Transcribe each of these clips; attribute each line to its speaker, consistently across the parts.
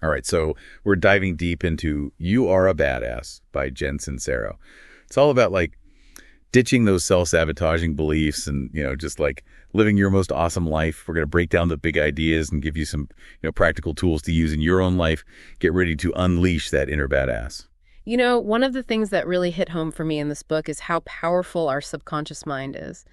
Speaker 1: All right, so we're diving deep into You Are a Badass by Jen Sincero. It's all about like ditching those self-sabotaging beliefs and, just like living your most awesome life. We're going to break down the big ideas and give you some, practical tools to use in your own life. Get ready to unleash that inner badass.
Speaker 2: One of the things that really hit home for me in this book is how powerful our subconscious mind is.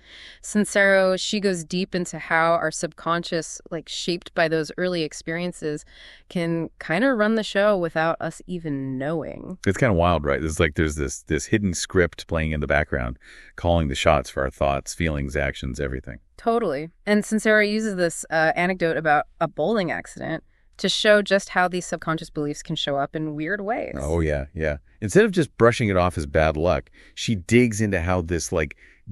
Speaker 2: Sincero, she goes deep into how our subconscious, shaped by those early experiences, can kind of run the show without us even knowing.
Speaker 1: It's kind of wild, right? There's this hidden script playing in the background, calling the shots for our thoughts, feelings, actions, everything.
Speaker 2: Totally. And Sincero uses this anecdote about a bowling accident to show just how these subconscious beliefs can show up in weird ways.
Speaker 1: Oh, yeah. Instead of just brushing it off as bad luck, she digs into how this,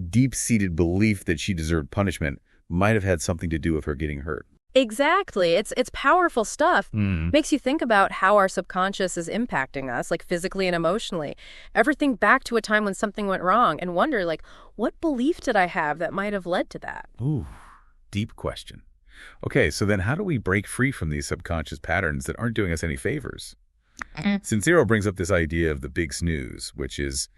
Speaker 1: deep-seated belief that she deserved punishment might have had something to do with her getting hurt.
Speaker 2: Exactly. It's powerful stuff. Makes you think about how our subconscious is impacting us, physically and emotionally. Ever think back to a time when something went wrong and wonder, what belief did I have that might have led to that?
Speaker 1: Ooh, deep question. Okay, so then how do we break free from these subconscious patterns that aren't doing us any favors? Sincero brings up this idea of the big snooze, which is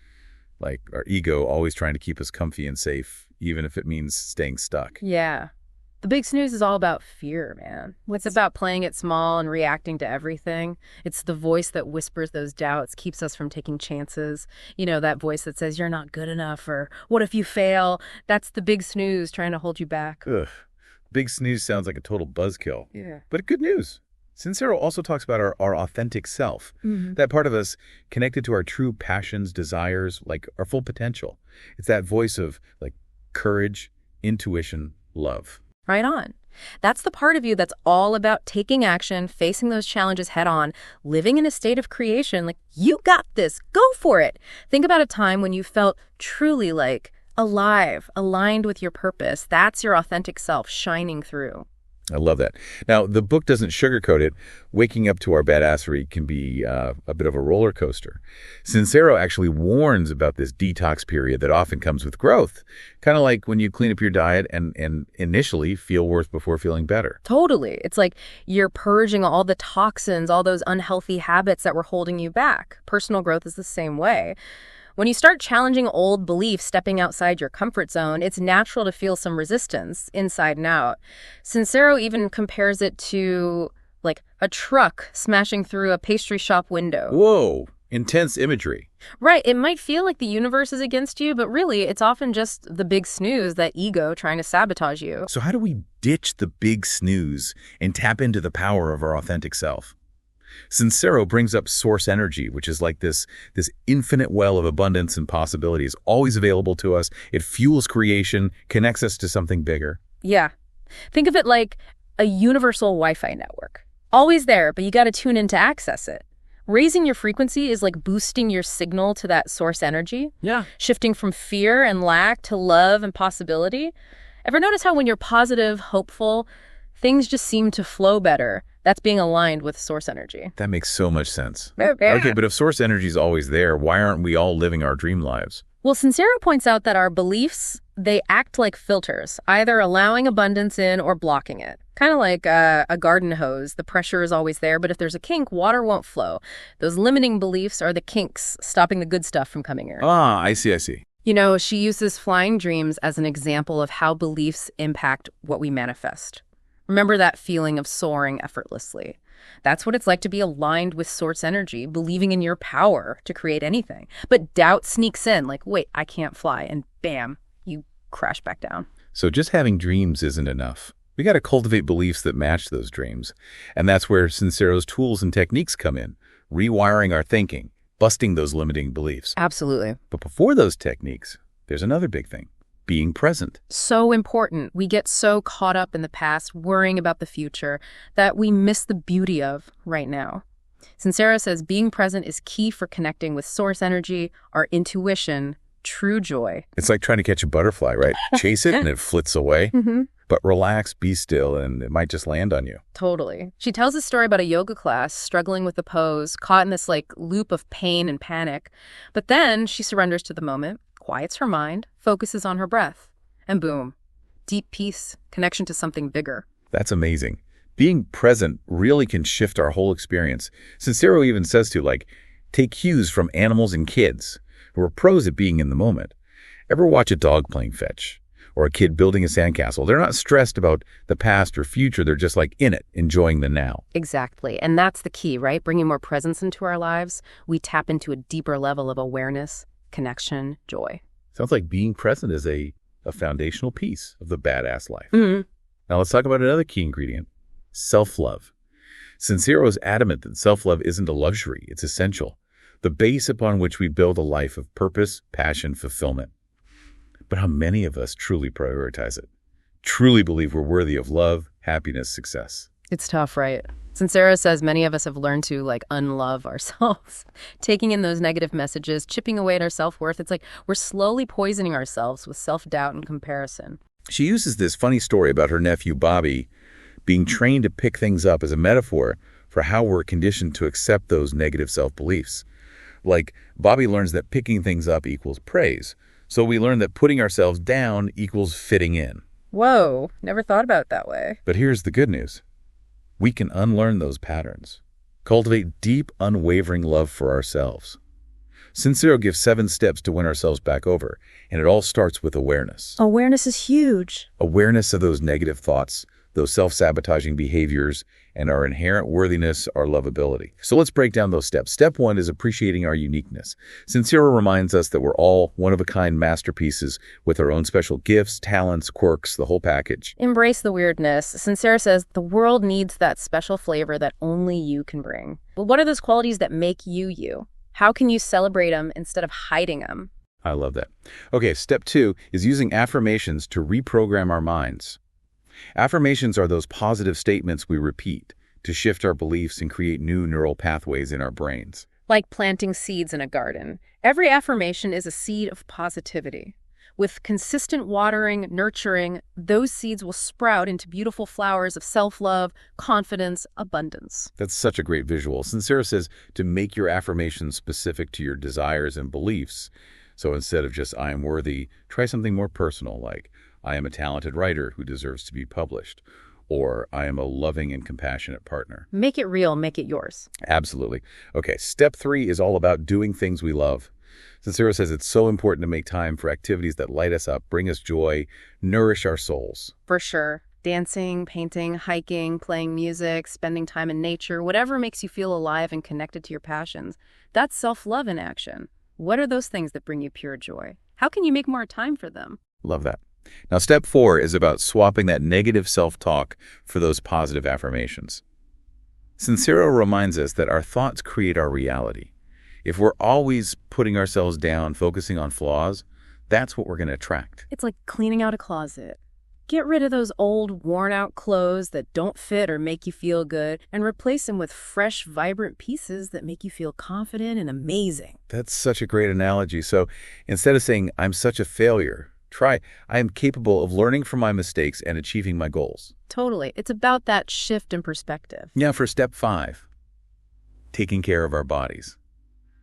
Speaker 1: our ego always trying to keep us comfy and safe, even if it means staying stuck.
Speaker 2: Yeah. The big snooze is all about fear, man. It's about playing it small and reacting to everything. It's the voice that whispers those doubts, keeps us from taking chances. That voice that says, you're not good enough, or what if you fail? That's the big snooze trying to hold you back.
Speaker 1: Ugh. Big snooze sounds like a total buzzkill.
Speaker 2: Yeah.
Speaker 1: But good news. Sincero also talks about our authentic self, that part of us connected to our true passions, desires, our full potential. It's that voice of courage, intuition, love.
Speaker 2: Right on. That's the part of you that's all about taking action, facing those challenges head on, living in a state of creation. You got this. Go for it. Think about a time when you felt truly alive, aligned with your purpose. That's your authentic self shining through.
Speaker 1: I love that. Now, the book doesn't sugarcoat it. Waking up to our badassery can be a bit of a roller coaster. Sincero actually warns about this detox period that often comes with growth. Kind of like when you clean up your diet and initially feel worse before feeling better.
Speaker 2: Totally. It's like you're purging all the toxins, all those unhealthy habits that were holding you back. Personal growth is the same way. When you start challenging old beliefs, stepping outside your comfort zone, it's natural to feel some resistance inside and out. Sincero even compares it to a truck smashing through a pastry shop window.
Speaker 1: Whoa, intense imagery.
Speaker 2: Right. It might feel like the universe is against you, but really it's often just the big snooze, that ego trying to sabotage you.
Speaker 1: So how do we ditch the big snooze and tap into the power of our authentic self? Sincero brings up source energy, which is this infinite well of abundance and possibilities, always available to us. It fuels creation, connects us to something bigger.
Speaker 2: Yeah. Think of it like a universal Wi-Fi network. Always there, but you got to tune in to access it. Raising your frequency is like boosting your signal to that source energy.
Speaker 1: Yeah.
Speaker 2: Shifting from fear and lack to love and possibility. Ever notice how when you're positive, hopeful, things just seem to flow better? That's being aligned with source energy.
Speaker 1: That makes so much sense. Okay, but if source energy is always there, why aren't we all living our dream lives?
Speaker 2: Well, Sincero points out that our beliefs, they act like filters, either allowing abundance in or blocking it. Kind of like a garden hose. The pressure is always there, but if there's a kink, water won't flow. Those limiting beliefs are the kinks, stopping the good stuff from coming in.
Speaker 1: Ah, I see.
Speaker 2: She uses flying dreams as an example of how beliefs impact what we manifest. Remember that feeling of soaring effortlessly. That's what it's like to be aligned with source energy, believing in your power to create anything. But doubt sneaks in, wait, I can't fly, and bam, you crash back down.
Speaker 1: So just having dreams isn't enough. We got to cultivate beliefs that match those dreams. And that's where Sincero's tools and techniques come in, rewiring our thinking, busting those limiting beliefs.
Speaker 2: Absolutely.
Speaker 1: But before those techniques, there's another big thing. Being present.
Speaker 2: So important. We get so caught up in the past, worrying about the future, that we miss the beauty of right now. Sincero says being present is key for connecting with source energy, our intuition, true joy.
Speaker 1: It's like trying to catch a butterfly, right? Chase it and it flits away. But relax, be still, and it might just land on you.
Speaker 2: Totally. She tells a story about a yoga class struggling with the pose, caught in this loop of pain and panic. But then she surrenders to the moment, quiets her mind, focuses on her breath, and boom, deep peace, connection to something bigger.
Speaker 1: That's amazing. Being present really can shift our whole experience. Sincero even says to, like, take cues from animals and kids who are pros at being in the moment. Ever watch a dog playing fetch or a kid building a sandcastle? They're not stressed about the past or future. They're just like in it, enjoying the now.
Speaker 2: Exactly. And that's the key, right? Bringing more presence into our lives, we tap into a deeper level of awareness, connection, joy.
Speaker 1: Sounds like being present is a foundational piece of the badass life.
Speaker 2: Mm-hmm.
Speaker 1: Now let's talk about another key ingredient, self-love. Sincero is adamant that self-love isn't a luxury, it's essential, the base upon which we build a life of purpose, passion, fulfillment. But how many of us truly prioritize it, truly believe we're worthy of love, happiness, success?
Speaker 2: It's tough, right? Sincero says many of us have learned to, unlove ourselves. Taking in those negative messages, chipping away at our self-worth, it's like we're slowly poisoning ourselves with self-doubt and comparison.
Speaker 1: She uses this funny story about her nephew, Bobby, being trained to pick things up as a metaphor for how we're conditioned to accept those negative self-beliefs. Like, Bobby learns that picking things up equals praise. So we learn that putting ourselves down equals fitting in.
Speaker 2: Whoa, never thought about it that way.
Speaker 1: But here's the good news. We can unlearn those patterns. Cultivate deep, unwavering love for ourselves. Sincero gives 7 steps to win ourselves back over, and it all starts with awareness.
Speaker 2: Awareness is huge.
Speaker 1: Awareness of those negative thoughts, those self-sabotaging behaviors, and our inherent worthiness, our lovability. So let's break down those steps. Step 1 is appreciating our uniqueness. Sincero reminds us that we're all one-of-a-kind masterpieces with our own special gifts, talents, quirks, the whole package.
Speaker 2: Embrace the weirdness. Sincero says the world needs that special flavor that only you can bring. Well, what are those qualities that make you you? How can you celebrate them instead of hiding them?
Speaker 1: I love that. Okay, step 2 is using affirmations to reprogram our minds. Affirmations are those positive statements we repeat to shift our beliefs and create new neural pathways in our brains.
Speaker 2: Like planting seeds in a garden. Every affirmation is a seed of positivity. With consistent watering, nurturing, those seeds will sprout into beautiful flowers of self-love, confidence, abundance.
Speaker 1: That's such a great visual. Sincero says to make your affirmations specific to your desires and beliefs. So instead of just I am worthy, try something more personal like I am a talented writer who deserves to be published, or I am a loving and compassionate partner.
Speaker 2: Make it real, make it yours.
Speaker 1: Absolutely. Okay, step 3 is all about doing things we love. Sincero says it's so important to make time for activities that light us up, bring us joy, nourish our souls.
Speaker 2: For sure. Dancing, painting, hiking, playing music, spending time in nature, whatever makes you feel alive and connected to your passions. That's self-love in action. What are those things that bring you pure joy? How can you make more time for them?
Speaker 1: Love that. Now, step 4 is about swapping that negative self-talk for those positive affirmations. Sincero reminds us that our thoughts create our reality. If we're always putting ourselves down, focusing on flaws, that's what we're going to attract.
Speaker 2: It's like cleaning out a closet. Get rid of those old, worn-out clothes that don't fit or make you feel good, and replace them with fresh, vibrant pieces that make you feel confident and amazing.
Speaker 1: That's such a great analogy. So instead of saying, I'm such a failure, try, I am capable of learning from my mistakes and achieving my goals.
Speaker 2: Totally. It's about that shift in perspective.
Speaker 1: Now for step 5, taking care of our bodies.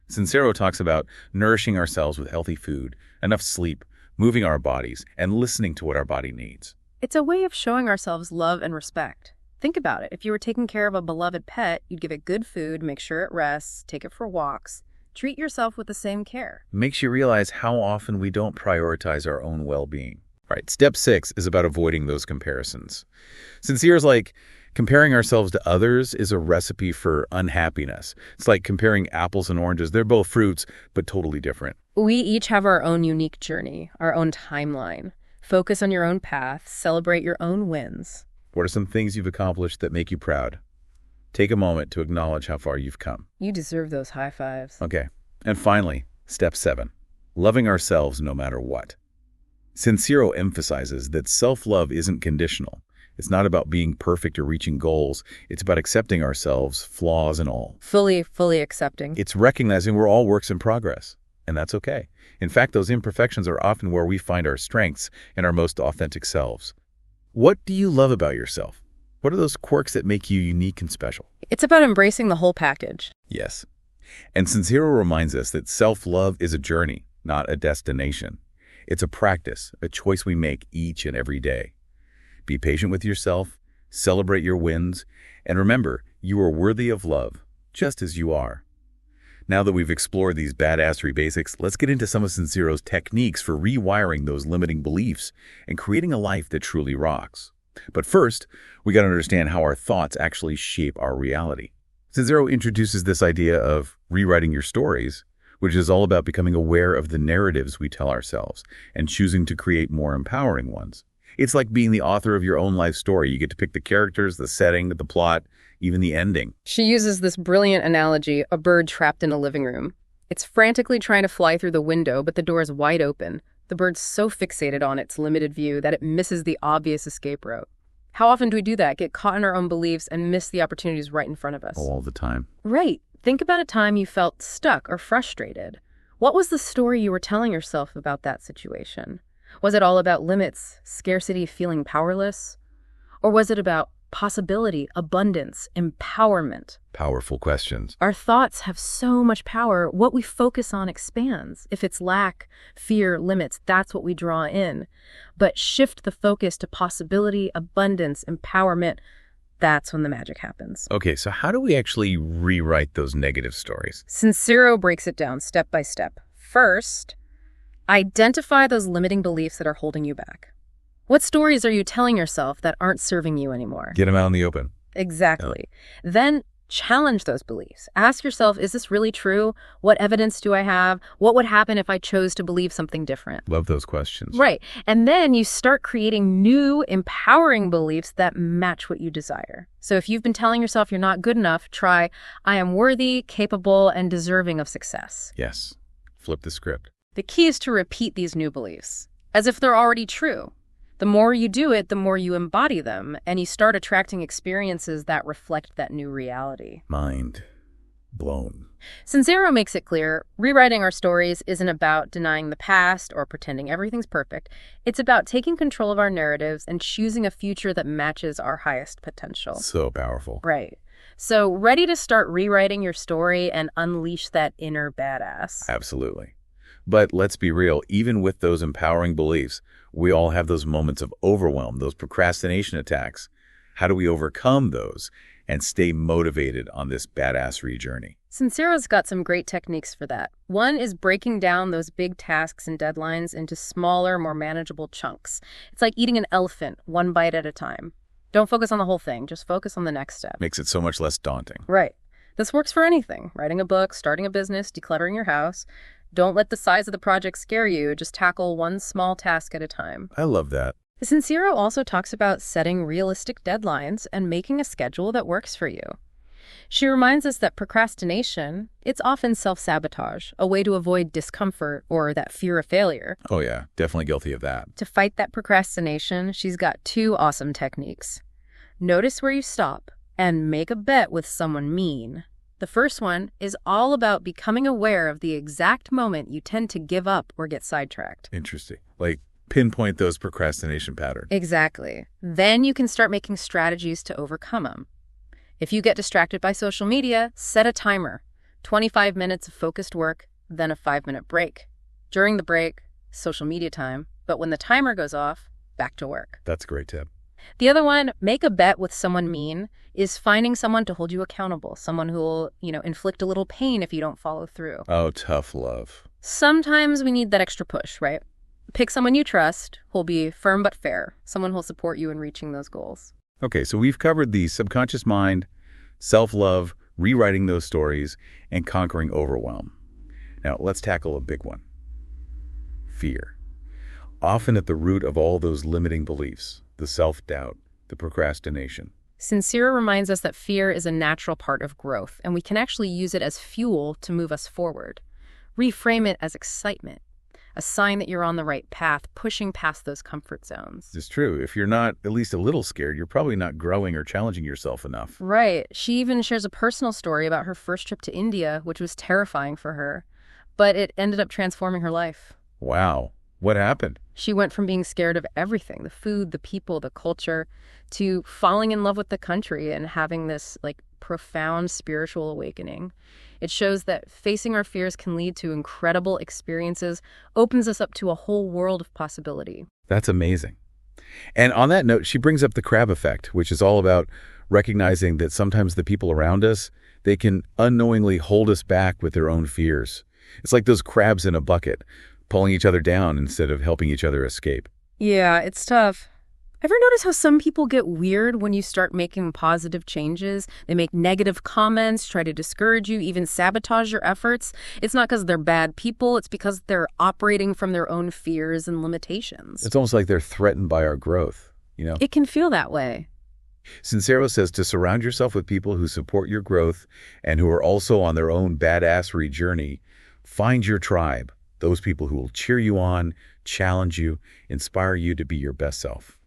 Speaker 1: Sincero talks about nourishing ourselves with healthy food, enough sleep, moving our bodies, and listening to what our body needs.
Speaker 2: It's a way of showing ourselves love and respect. Think about it. If you were taking care of a beloved pet, you'd give it good food, make sure it rests, take it for walks. Treat yourself with the same care.
Speaker 1: Makes you realize how often we don't prioritize our own well-being. All right, step 6 is about avoiding those comparisons. Sincero's like, comparing ourselves to others is a recipe for unhappiness. It's like comparing apples and oranges. They're both fruits, but totally different.
Speaker 2: We each have our own unique journey, our own timeline. Focus on your own path, celebrate your own wins.
Speaker 1: What are some things you've accomplished that make you proud? Take a moment to acknowledge how far you've come.
Speaker 2: You deserve those high fives.
Speaker 1: Okay. And finally, step 7, loving ourselves no matter what. Sincero emphasizes that self-love isn't conditional. It's not about being perfect or reaching goals. It's about accepting ourselves, flaws and all.
Speaker 2: Fully accepting.
Speaker 1: It's recognizing we're all works in progress, and that's okay. In fact, those imperfections are often where we find our strengths and our most authentic selves. What do you love about yourself? What are those quirks that make you unique and special?
Speaker 2: It's about embracing the whole package.
Speaker 1: Yes. And Sincero reminds us that self-love is a journey, not a destination. It's a practice, a choice we make each and every day. Be patient with yourself, celebrate your wins, and remember, you are worthy of love, just as you are. Now that we've explored these badassery basics, let's get into some of Sincero's techniques for rewiring those limiting beliefs and creating a life that truly rocks. But first, we got to understand how our thoughts actually shape our reality. Sincero introduces this idea of rewriting your stories, which is all about becoming aware of the narratives we tell ourselves and choosing to create more empowering ones. It's like being the author of your own life story. You get to pick the characters, the setting, the plot, even the ending.
Speaker 2: She uses this brilliant analogy, a bird trapped in a living room. It's frantically trying to fly through the window, but the door is wide open. The bird's so fixated on its limited view that it misses the obvious escape route. How often do we do that? Get caught in our own beliefs and miss the opportunities right in front of us?
Speaker 1: All the time.
Speaker 2: Right. Think about a time you felt stuck or frustrated. What was the story you were telling yourself about that situation? Was it all about limits, scarcity, feeling powerless? Or was it about possibility, abundance, empowerment?
Speaker 1: Powerful questions.
Speaker 2: Our thoughts have so much power. What we focus on expands. If it's lack, fear, limits, that's what we draw in. But shift the focus to possibility, abundance, empowerment. That's when the magic happens.
Speaker 1: Okay, so how do we actually rewrite those negative stories?
Speaker 2: Sincero breaks it down step by step. First, identify those limiting beliefs that are holding you back. What stories are you telling yourself that aren't serving you anymore?
Speaker 1: Get them out in the open.
Speaker 2: Exactly. Then challenge those beliefs. Ask yourself, is this really true? What evidence do I have? What would happen if I chose to believe something different?
Speaker 1: Love those questions.
Speaker 2: Right. And then you start creating new, empowering beliefs that match what you desire. So if you've been telling yourself you're not good enough, try, I am worthy, capable, and deserving of success.
Speaker 1: Yes. Flip the script.
Speaker 2: The key is to repeat these new beliefs as if they're already true. The more you do it, the more you embody them, and you start attracting experiences that reflect that new reality.
Speaker 1: Mind blown.
Speaker 2: Sincero makes it clear, rewriting our stories isn't about denying the past or pretending everything's perfect. It's about taking control of our narratives and choosing a future that matches our highest potential.
Speaker 1: So powerful.
Speaker 2: Right. So, ready to start rewriting your story and unleash that inner badass?
Speaker 1: Absolutely. But let's be real, even with those empowering beliefs, we all have those moments of overwhelm, those procrastination attacks. How do we overcome those and stay motivated on this badassery journey?
Speaker 2: Sincero's got some great techniques for that. One is breaking down those big tasks and deadlines into smaller, more manageable chunks. It's like eating an elephant, one bite at a time. Don't focus on the whole thing, just focus on the next step.
Speaker 1: Makes it so much less daunting.
Speaker 2: Right. This works for anything. Writing a book, starting a business, decluttering your house. Don't let the size of the project scare you. Just tackle one small task at a time.
Speaker 1: I love that.
Speaker 2: Sincero also talks about setting realistic deadlines and making a schedule that works for you. She reminds us that procrastination, it's often self-sabotage, a way to avoid discomfort or that fear of failure.
Speaker 1: Oh yeah, definitely guilty of that.
Speaker 2: To fight that procrastination, she's got two awesome techniques. Notice where you stop and make a bet with someone mean. The first one is all about becoming aware of the exact moment you tend to give up or get sidetracked.
Speaker 1: Interesting. Like pinpoint those procrastination patterns.
Speaker 2: Exactly. Then you can start making strategies to overcome them. If you get distracted by social media, set a timer. 25 minutes of focused work, then a 5-minute break. During the break, social media time. But when the timer goes off, back to work.
Speaker 1: That's a great tip.
Speaker 2: The other one, make a bet with someone mean, is finding someone to hold you accountable, someone who will, inflict a little pain if you don't follow through.
Speaker 1: Oh, tough love.
Speaker 2: Sometimes we need that extra push, right? Pick someone you trust who'll be firm but fair, someone who'll support you in reaching those goals.
Speaker 1: Okay, so we've covered the subconscious mind, self-love, rewriting those stories, and conquering overwhelm. Now, let's tackle a big one. Fear. Often at the root of all those limiting beliefs, the self-doubt, the procrastination.
Speaker 2: Sincero reminds us that fear is a natural part of growth, and we can actually use it as fuel to move us forward. Reframe it as excitement, a sign that you're on the right path, pushing past those comfort zones.
Speaker 1: It's true. If you're not at least a little scared, you're probably not growing or challenging yourself enough.
Speaker 2: Right. She even shares a personal story about her first trip to India, which was terrifying for her, but it ended up transforming her life.
Speaker 1: Wow. What happened?
Speaker 2: She went from being scared of everything, the food, the people, the culture, to falling in love with the country and having this profound spiritual awakening. It shows that facing our fears can lead to incredible experiences, opens us up to a whole world of possibility.
Speaker 1: That's amazing. And on that note, she brings up the crab effect, which is all about recognizing that sometimes the people around us, they can unknowingly hold us back with their own fears. It's like those crabs in a bucket, pulling each other down instead of helping each other escape.
Speaker 2: Yeah, it's tough. Ever notice how some people get weird when you start making positive changes? They make negative comments, try to discourage you, even sabotage your efforts. It's not because they're bad people, it's because they're operating from their own fears and limitations.
Speaker 1: It's almost like they're threatened by our growth, you know?
Speaker 2: It can feel that way.
Speaker 1: Sincero says to surround yourself with people who support your growth and who are also on their own badassery journey. Find your tribe, those people who will cheer you on, challenge you, inspire you to be your best self.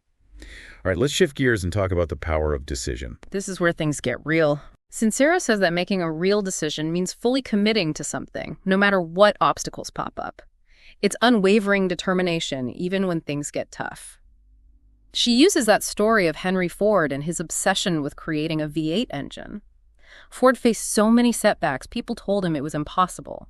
Speaker 1: All right, let's shift gears and talk about the power of decision.
Speaker 2: This is where things get real. Sincero says that making a real decision means fully committing to something, no matter what obstacles pop up. It's unwavering determination, even when things get tough. She uses that story of Henry Ford and his obsession with creating a V8 engine. Ford faced so many setbacks, people told him it was impossible.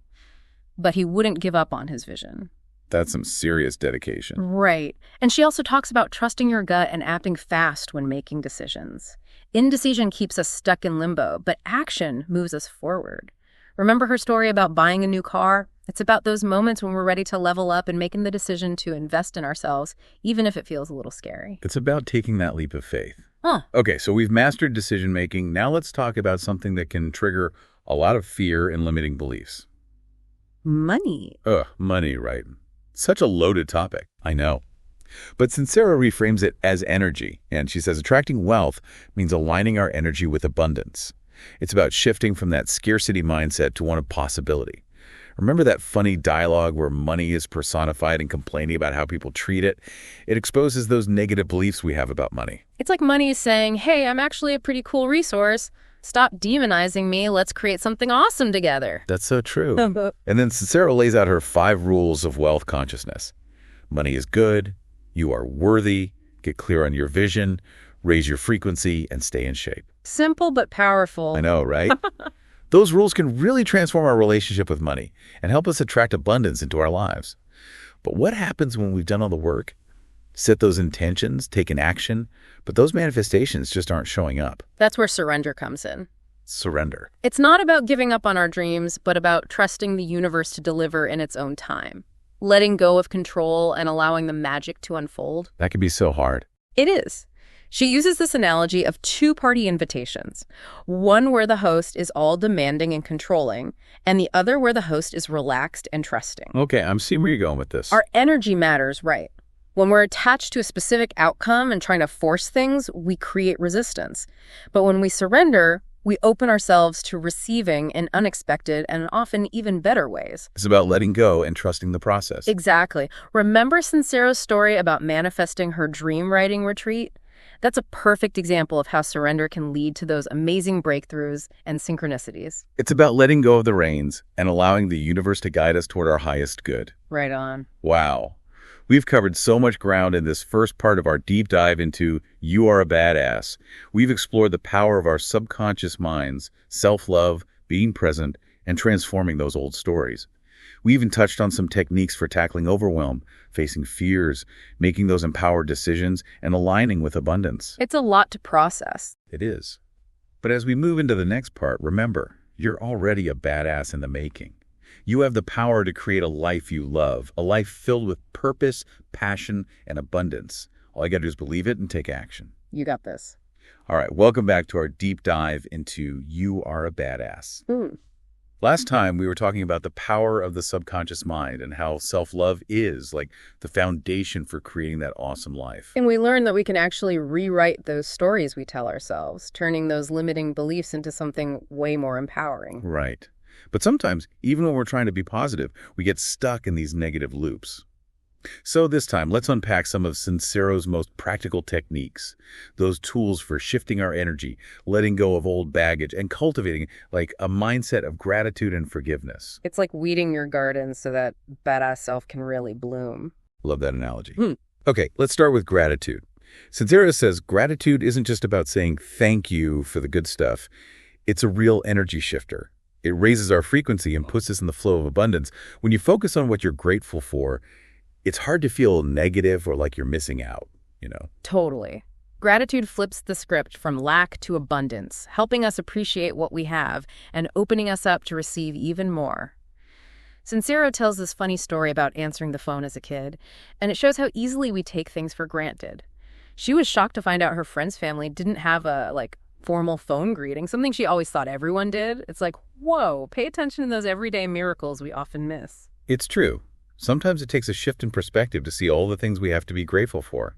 Speaker 2: But he wouldn't give up on his vision.
Speaker 1: That's some serious dedication.
Speaker 2: Right. And she also talks about trusting your gut and acting fast when making decisions. Indecision keeps us stuck in limbo, but action moves us forward. Remember her story about buying a new car? It's about those moments when we're ready to level up and making the decision to invest in ourselves, even if it feels a little scary.
Speaker 1: It's about taking that leap of faith.
Speaker 2: Huh.
Speaker 1: Okay, so we've mastered decision making. Now let's talk about something that can trigger a lot of fear and limiting beliefs.
Speaker 2: Money.
Speaker 1: Money, right? Such a loaded topic, I know. But Sincero reframes it as energy, and she says attracting wealth means aligning our energy with abundance. It's about shifting from that scarcity mindset to one of possibility. Remember that funny dialogue where money is personified and complaining about how people treat it? It exposes those negative beliefs we have about money.
Speaker 2: It's like money is saying, hey, I'm actually a pretty cool resource. Stop demonizing me. Let's create something awesome together.
Speaker 1: That's so true. And then Sincero lays out her 5 rules of wealth consciousness. Money is good. You are worthy. Get clear on your vision. Raise your frequency and stay in shape.
Speaker 2: Simple but powerful.
Speaker 1: I know, right? Those rules can really transform our relationship with money and help us attract abundance into our lives. But what happens when we've done all the work, set those intentions, taken action, but those manifestations just aren't showing up?
Speaker 2: That's where surrender comes in.
Speaker 1: Surrender.
Speaker 2: It's not about giving up on our dreams, but about trusting the universe to deliver in its own time. Letting go of control and allowing the magic to unfold.
Speaker 1: That can be so hard.
Speaker 2: It is. She uses this analogy of 2-party invitations. One where the host is all demanding and controlling, and the other where the host is relaxed and trusting.
Speaker 1: Okay, I'm seeing where you're going with this.
Speaker 2: Our energy matters, right? When we're attached to a specific outcome and trying to force things, we create resistance. But when we surrender, we open ourselves to receiving in unexpected and often even better ways.
Speaker 1: It's about letting go and trusting the process.
Speaker 2: Exactly. Remember Sincero's story about manifesting her dream writing retreat? That's a perfect example of how surrender can lead to those amazing breakthroughs and synchronicities.
Speaker 1: It's about letting go of the reins and allowing the universe to guide us toward our highest good.
Speaker 2: Right on.
Speaker 1: Wow. We've covered so much ground in this first part of our deep dive into You Are a Badass. We've explored the power of our subconscious minds, self-love, being present, and transforming those old stories. We even touched on some techniques for tackling overwhelm, facing fears, making those empowered decisions, and aligning with abundance.
Speaker 2: It's a lot to process.
Speaker 1: It is. But as we move into the next part, remember, you're already a badass in the making. You have the power to create a life you love, a life filled with purpose, passion, and abundance. All you got to do is believe it and take action.
Speaker 2: You got this.
Speaker 1: All right, welcome back to our deep dive into You Are a Badass. Last time, we were talking about the power of the subconscious mind and how self-love is like the foundation for creating that awesome life.
Speaker 2: And we learned that we can actually rewrite those stories we tell ourselves, turning those limiting beliefs into something way more empowering.
Speaker 1: Right. But sometimes, even when we're trying to be positive, we get stuck in these negative loops. So this time, let's unpack some of Sincero's most practical techniques, those tools for shifting our energy, letting go of old baggage, and cultivating like a mindset of gratitude and forgiveness.
Speaker 2: It's like weeding your garden so that badass self can really bloom.
Speaker 1: Love that analogy. Okay, let's start with gratitude. Sincero says gratitude isn't just about saying thank you for the good stuff. It's a real energy shifter. It raises our frequency and puts us in the flow of abundance. When you focus on what you're grateful for, it's hard to feel negative or like you're missing out.
Speaker 2: Totally. Gratitude flips the script from lack to abundance, helping us appreciate what we have and opening us up to receive even more. Sincero tells this funny story about answering the phone as a kid, and it shows how easily we take things for granted. She was shocked to find out her friend's family didn't have a, formal phone greeting, something she always thought everyone did. It's like, whoa, pay attention to those everyday miracles we often miss.
Speaker 1: It's true. Sometimes it takes a shift in perspective to see all the things we have to be grateful for.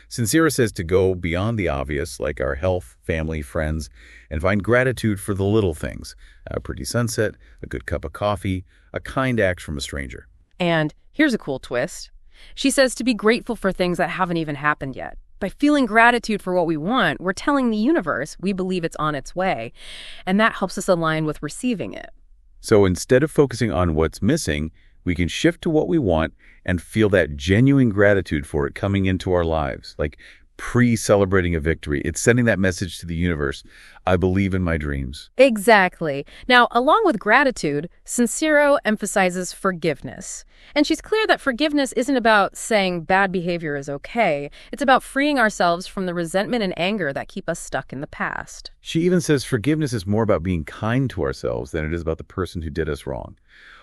Speaker 1: Sincera says to go beyond the obvious, like our health, family, friends, and find gratitude for the little things. A pretty sunset, a good cup of coffee, a kind act from a stranger.
Speaker 2: And here's a cool twist. She says to be grateful for things that haven't even happened yet. By feeling gratitude for what we want, we're telling the universe we believe it's on its way, and that helps us align with receiving it.
Speaker 1: So instead of focusing on what's missing, we can shift to what we want and feel that genuine gratitude for it coming into our lives, like pre-celebrating a victory. It's sending that message to the universe. I believe in my dreams.
Speaker 2: Exactly. Now, along with gratitude, Sincero emphasizes forgiveness. And she's clear that forgiveness isn't about saying bad behavior is okay. It's about freeing ourselves from the resentment and anger that keep us stuck in the past.
Speaker 1: She even says forgiveness is more about being kind to ourselves than it is about the person who did us wrong.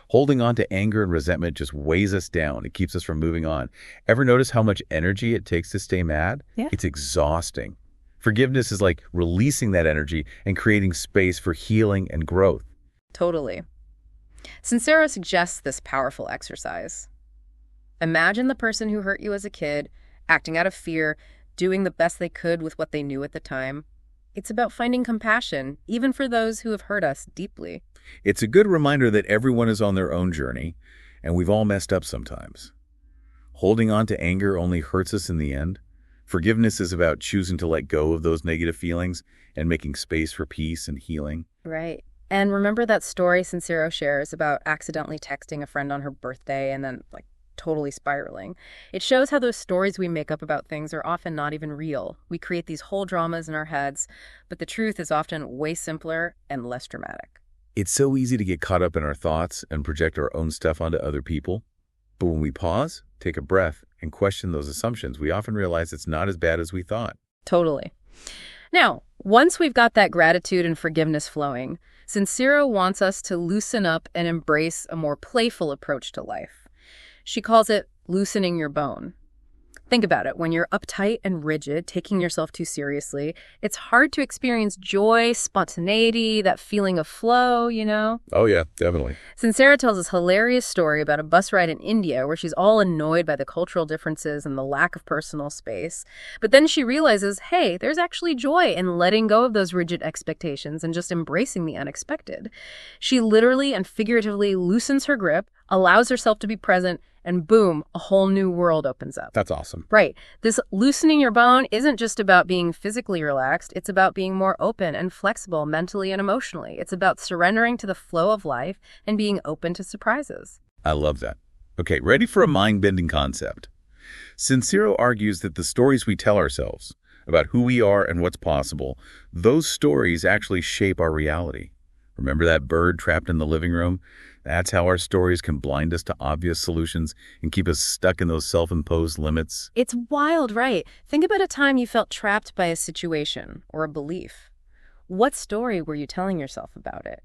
Speaker 1: Holding on to anger and resentment just weighs us down. It keeps us from moving on. Ever notice how much energy it takes to stay mad?
Speaker 2: Yeah.
Speaker 1: It's exhausting. Forgiveness is like releasing that energy and creating space for healing and growth.
Speaker 2: Totally. Sincero suggests this powerful exercise. Imagine the person who hurt you as a kid, acting out of fear, doing the best they could with what they knew at the time. It's about finding compassion, even for those who have hurt us deeply.
Speaker 1: It's a good reminder that everyone is on their own journey, and we've all messed up sometimes. Holding on to anger only hurts us in the end. Forgiveness is about choosing to let go of those negative feelings and making space for peace and healing.
Speaker 2: Right. And remember that story Sincero shares about accidentally texting a friend on her birthday and then, totally spiraling. It shows how those stories we make up about things are often not even real. We create these whole dramas in our heads, but the truth is often way simpler and less dramatic.
Speaker 1: It's so easy to get caught up in our thoughts and project our own stuff onto other people. But when we pause, take a breath, and question those assumptions, we often realize it's not as bad as we thought.
Speaker 2: Totally. Now, once we've got that gratitude and forgiveness flowing, Sincero wants us to loosen up and embrace a more playful approach to life. She calls it loosening your bone. Think about it. When you're uptight and rigid, taking yourself too seriously, it's hard to experience joy, spontaneity, that feeling of flow,
Speaker 1: Oh, yeah, definitely.
Speaker 2: Sincera tells this hilarious story about a bus ride in India where she's all annoyed by the cultural differences and the lack of personal space. But then she realizes, hey, there's actually joy in letting go of those rigid expectations and just embracing the unexpected. She literally and figuratively loosens her grip, allows herself to be present, and boom, a whole new world opens up.
Speaker 1: That's awesome.
Speaker 2: Right. This loosening your bone isn't just about being physically relaxed. It's about being more open and flexible mentally and emotionally. It's about surrendering to the flow of life and being open to surprises.
Speaker 1: I love that. Okay, ready for a mind-bending concept. Sincero argues that the stories we tell ourselves about who we are and what's possible, those stories actually shape our reality. Remember that bird trapped in the living room? That's how our stories can blind us to obvious solutions and keep us stuck in those self-imposed limits.
Speaker 2: It's wild, right? Think about a time you felt trapped by a situation or a belief. What story were you telling yourself about it?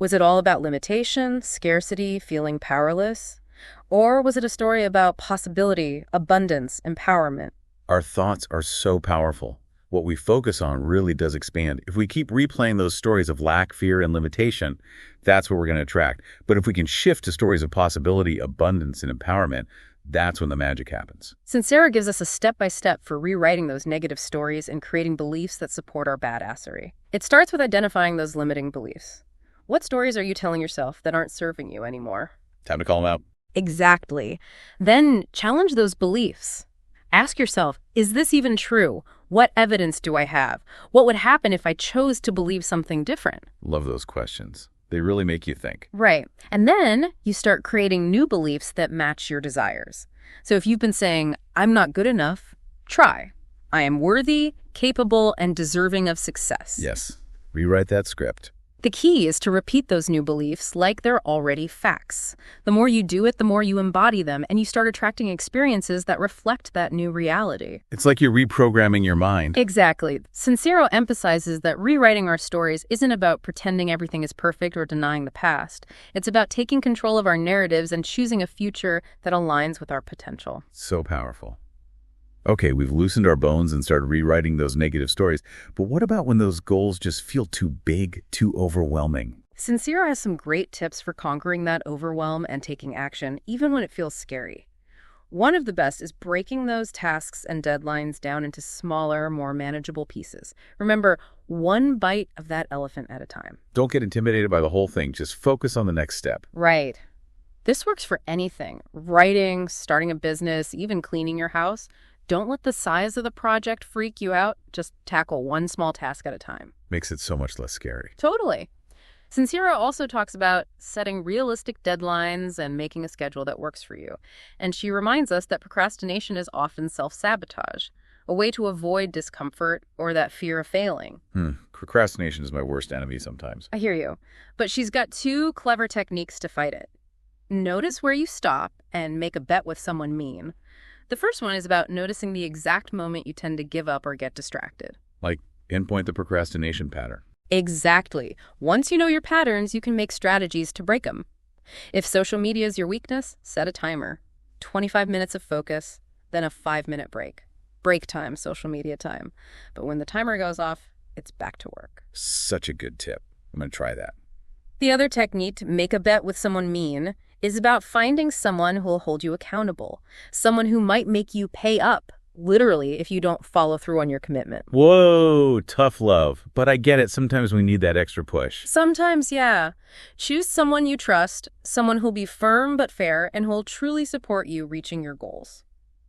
Speaker 2: Was it all about limitation, scarcity, feeling powerless? Or was it a story about possibility, abundance, empowerment?
Speaker 1: Our thoughts are so powerful. What we focus on really does expand. If we keep replaying those stories of lack, fear, and limitation, that's what we're going to attract. But if we can shift to stories of possibility, abundance, and empowerment, that's when the magic happens.
Speaker 2: Sincero gives us a step-by-step for rewriting those negative stories and creating beliefs that support our badassery. It starts with identifying those limiting beliefs. What stories are you telling yourself that aren't serving you anymore?
Speaker 1: Time to call them out.
Speaker 2: Exactly. Then challenge those beliefs. Ask yourself, is this even true? What evidence do I have? What would happen if I chose to believe something different?
Speaker 1: Love those questions. They really make you think.
Speaker 2: Right. And then you start creating new beliefs that match your desires. So if you've been saying, I'm not good enough, try. I am worthy, capable, and deserving of success.
Speaker 1: Yes. Rewrite that script.
Speaker 2: The key is to repeat those new beliefs like they're already facts. The more you do it, the more you embody them, and you start attracting experiences that reflect that new reality.
Speaker 1: It's like you're reprogramming your mind.
Speaker 2: Exactly. Sincero emphasizes that rewriting our stories isn't about pretending everything is perfect or denying the past. It's about taking control of our narratives and choosing a future that aligns with our potential.
Speaker 1: So powerful. Okay, we've loosened our bones and started rewriting those negative stories, but what about when those goals just feel too big, too overwhelming?
Speaker 2: Sincero has some great tips for conquering that overwhelm and taking action, even when it feels scary. One of the best is breaking those tasks and deadlines down into smaller, more manageable pieces. Remember, one bite of that elephant at a time.
Speaker 1: Don't get intimidated by the whole thing. Just focus on the next step.
Speaker 2: Right. This works for anything. Writing, starting a business, even cleaning your house. Don't let the size of the project freak you out. Just tackle one small task at a time.
Speaker 1: Makes it so much less scary.
Speaker 2: Totally. Sincero also talks about setting realistic deadlines and making a schedule that works for you. And she reminds us that procrastination is often self-sabotage, a way to avoid discomfort or that fear of failing.
Speaker 1: Procrastination is my worst enemy sometimes.
Speaker 2: I hear you. But she's got two clever techniques to fight it. Notice where you stop and make a bet with someone mean. The first one is about noticing the exact moment you tend to give up or get distracted.
Speaker 1: Like, pinpoint the procrastination pattern.
Speaker 2: Exactly. Once you know your patterns, you can make strategies to break them. If social media is your weakness, set a timer. 25 minutes of focus, then a 5-minute break. Break time, social media time. But when the timer goes off, it's back to work.
Speaker 1: Such a good tip. I'm going to try that.
Speaker 2: The other technique, make a bet with someone mean, is about finding someone who will hold you accountable. Someone who might make you pay up, literally, if you don't follow through on your commitment.
Speaker 1: Whoa, tough love. But I get it. Sometimes we need that extra push.
Speaker 2: Sometimes, yeah. Choose someone you trust, someone who'll be firm but fair, and who'll truly support you reaching your goals.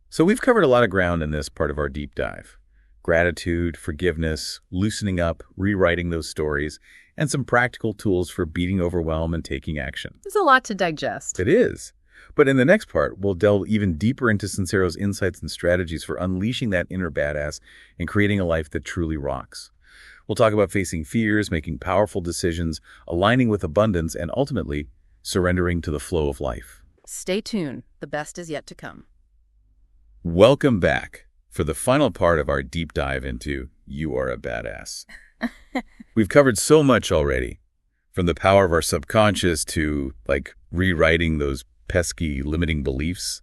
Speaker 1: So we've covered a lot of ground in this part of our deep dive. Gratitude, forgiveness, loosening up, rewriting those stories, and some practical tools for beating overwhelm and taking action.
Speaker 2: There's a lot to digest.
Speaker 1: It is. But in the next part, we'll delve even deeper into Sincero's insights and strategies for unleashing that inner badass and creating a life that truly rocks. We'll talk about facing fears, making powerful decisions, aligning with abundance, and ultimately, surrendering to the flow of life.
Speaker 2: Stay tuned. The best is yet to come.
Speaker 1: Welcome back for the final part of our deep dive into You Are a Badass. We've covered so much already, from the power of our subconscious to, rewriting those pesky limiting beliefs.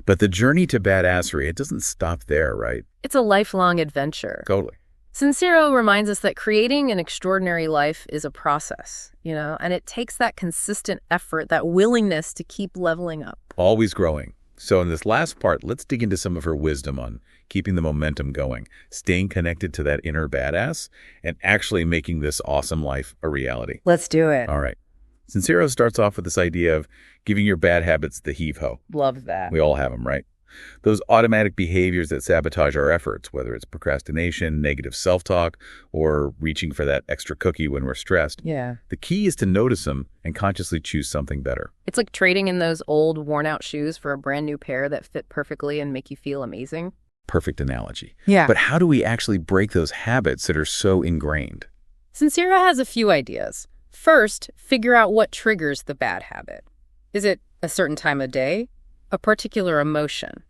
Speaker 1: But the journey to badassery, it doesn't stop there, right?
Speaker 2: It's a lifelong adventure.
Speaker 1: Totally.
Speaker 2: Sincero reminds us that creating an extraordinary life is a process, and it takes that consistent effort, that willingness to keep leveling up.
Speaker 1: Always growing. So in this last part, let's dig into some of her wisdom on keeping the momentum going, staying connected to that inner badass, and actually making this awesome life a reality.
Speaker 2: Let's do it.
Speaker 1: All right. Sincero starts off with this idea of giving your bad habits the heave-ho.
Speaker 2: Love that.
Speaker 1: We all have them, right? Those automatic behaviors that sabotage our efforts, whether it's procrastination, negative self-talk, or reaching for that extra cookie when we're stressed.
Speaker 2: Yeah.
Speaker 1: The key is to notice them and consciously choose something better.
Speaker 2: It's like trading in those old, worn-out shoes for a brand new pair that fit perfectly and make you feel amazing.
Speaker 1: Perfect analogy.
Speaker 2: Yeah.
Speaker 1: But how do we actually break those habits that are so ingrained?
Speaker 2: Sincero has a few ideas. First, figure out what triggers the bad habit. Is it a certain time of day? A particular emotion?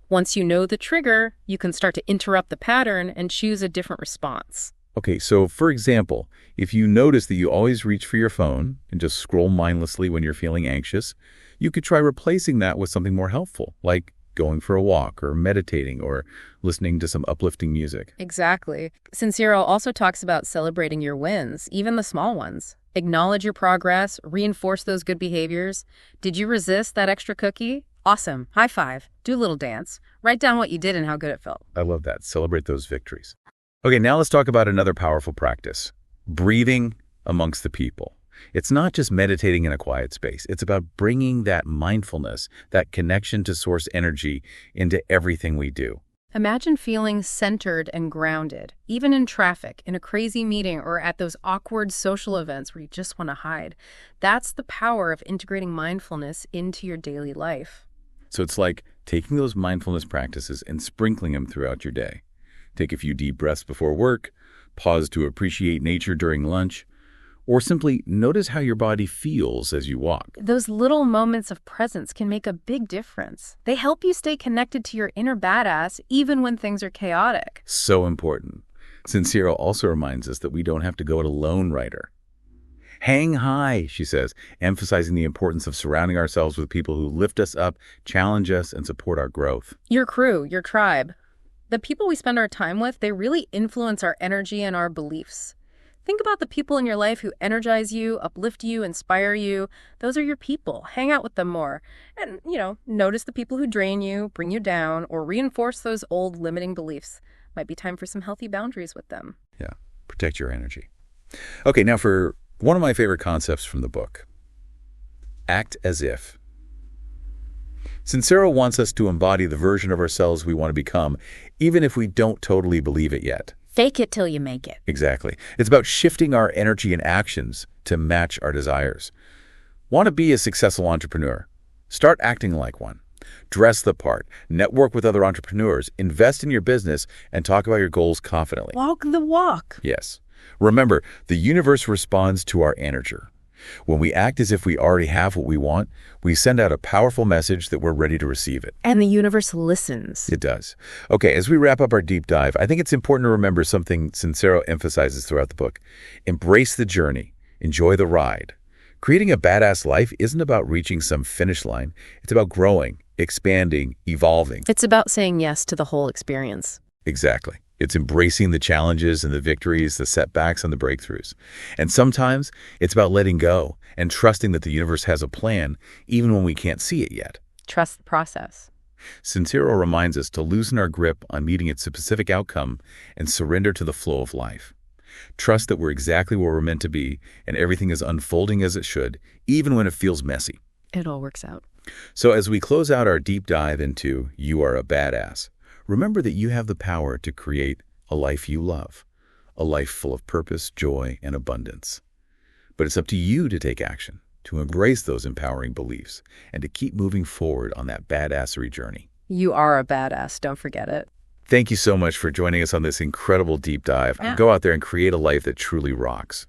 Speaker 2: Once you know the trigger, you can start to interrupt the pattern and choose a different response.
Speaker 1: Okay, so for example, if you notice that you always reach for your phone and just scroll mindlessly when you're feeling anxious, you could try replacing that with something more helpful, like going for a walk or meditating or listening to some uplifting music.
Speaker 2: Exactly. Sincero also talks about celebrating your wins, even the small ones. Acknowledge your progress, reinforce those good behaviors. Did you resist that extra cookie? Awesome. High five. Do a little dance. Write down what you did and how good it felt.
Speaker 1: I love that. Celebrate those victories. Okay, now let's talk about another powerful practice, breathing amongst the people. It's not just meditating in a quiet space. It's about bringing that mindfulness, that connection to source energy into everything we do.
Speaker 2: Imagine feeling centered and grounded, even in traffic, in a crazy meeting, or at those awkward social events where you just want to hide. That's the power of integrating mindfulness into your daily life.
Speaker 1: So it's like taking those mindfulness practices and sprinkling them throughout your day. Take a few deep breaths before work, pause to appreciate nature during lunch, Or simply notice how your body feels as you walk.
Speaker 2: Those little moments of presence can make a big difference. They help you stay connected to your inner badass even when things are chaotic.
Speaker 1: So important. Sincero also reminds us that we don't have to go it alone, writer. Hang high, she says, emphasizing the importance of surrounding ourselves with people who lift us up, challenge us, and support our growth.
Speaker 2: Your crew, your tribe. The people we spend our time with, they really influence our energy and our beliefs. Think about the people in your life who energize you, uplift you, inspire you. Those are your people. Hang out with them more. And, notice the people who drain you, bring you down, or reinforce those old limiting beliefs. Might be time for some healthy boundaries with them.
Speaker 1: Yeah, protect your energy. Okay, now for one of my favorite concepts from the book. Act as if. Sincero wants us to embody the version of ourselves we want to become, even if we don't totally believe it yet.
Speaker 2: Fake it till you make it.
Speaker 1: Exactly. It's about shifting our energy and actions to match our desires. Want to be a successful entrepreneur? Start acting like one. Dress the part. Network with other entrepreneurs. Invest in your business and talk about your goals confidently.
Speaker 2: Walk the walk.
Speaker 1: Yes. Remember, the universe responds to our energy. When we act as if we already have what we want, we send out a powerful message that we're ready to receive it.
Speaker 2: And the universe listens.
Speaker 1: It does. Okay, as we wrap up our deep dive, I think it's important to remember something Sincero emphasizes throughout the book. Embrace the journey. Enjoy the ride. Creating a badass life isn't about reaching some finish line. It's about growing, expanding, evolving.
Speaker 2: It's about saying yes to the whole experience.
Speaker 1: Exactly. It's embracing the challenges and the victories, the setbacks and the breakthroughs. And sometimes it's about letting go and trusting that the universe has a plan, even when we can't see it yet.
Speaker 2: Trust the process.
Speaker 1: Sincero reminds us to loosen our grip on meeting its specific outcome and surrender to the flow of life. Trust that we're exactly where we're meant to be and everything is unfolding as it should, even when it feels messy.
Speaker 2: It all works out.
Speaker 1: So as we close out our deep dive into You Are a Badass, remember that you have the power to create a life you love, a life full of purpose, joy, and abundance. But it's up to you to take action, to embrace those empowering beliefs, and to keep moving forward on that badassery journey.
Speaker 2: You are a badass, don't forget it.
Speaker 1: Thank you so much for joining us on this incredible deep dive.
Speaker 2: Yeah.
Speaker 1: Go out there and create a life that truly rocks.